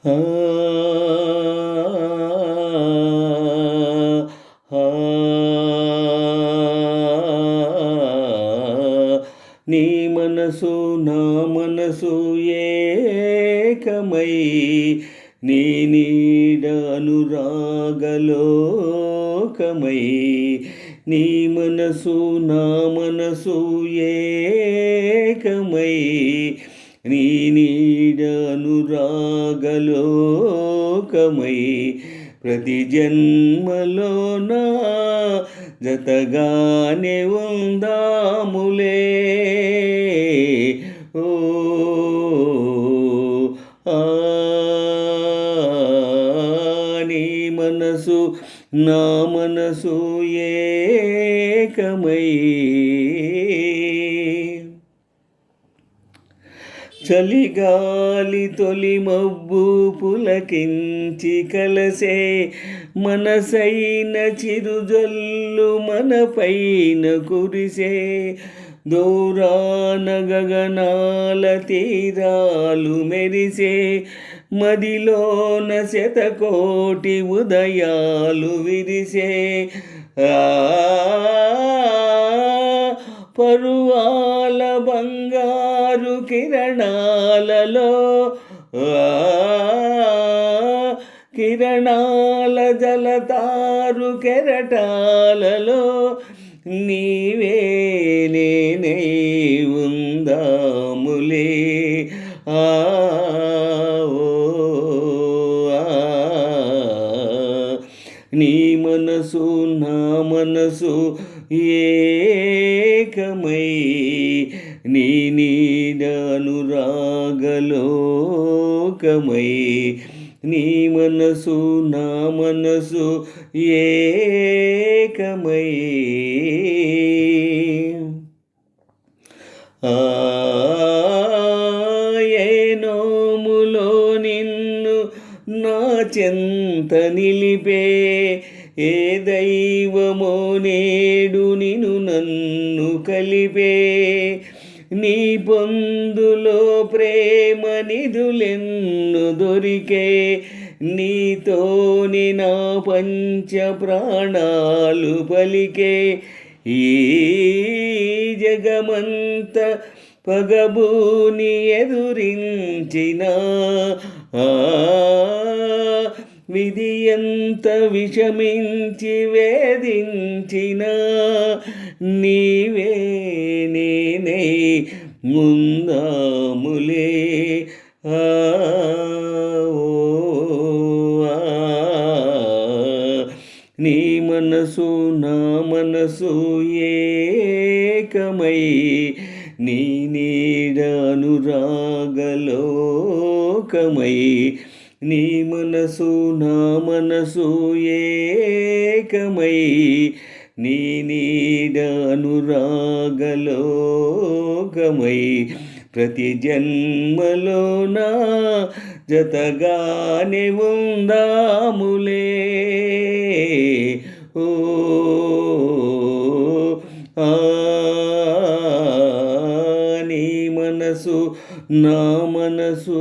ఆ ఆ నీ మనసు నా మనసు ఏకమై నీ నీడ అనురాగలోకమై నీ మనసు నా మనసు ఏకమై నీ నీడ అనురాగలోకమై ప్రతి జన్మలోన జతగానే ఉందాములే ఓ ఆ నీ మనసు నా మనసు ఏకమై చలిగాలి తొలి మబ్బు పులకించి కలసే మనసైన చిరుజల్లు మనపైన కురిసే దూరాన గగనాల తీరాలు మెరిసే మదిలోన శతకోటి ఉదయాలు విరిసే పరువాల బంగారు కిరణాలలో కిరణాల జలతారు కెరటాలలో నీవే నేనే ఉందాములే నీ మనసు నా మనసు ఏకమై నీ నీడ అనురాగలోకమై నీ మనసు నా మనసు ఏకమై ఏ నోములో నిన్ను నా చెంత నిలిపే ఏ దైవమో నేడు నిన్ను నన్ను కలిపే నీ పొందులో ప్రేమ నిధులెన్ను దొరికే నీతోని నా పంచ ప్రాణాలు పలికే ఈ జగమంత పగబూని ఎదురించిన విధి ఎంత విషమించి వేధించిన నీవే నేనే ముందాములే నీ మనసు నా మనసు ఏకమై నీ నీడ అనురాగలోకమై నీ మనసు నా మనసు ఏకమై నీ నీడ అనురాగలోకమై ప్రతి జన్మలోన జతగానే ఉందాములే ఓ నీ మనసు నా మనసు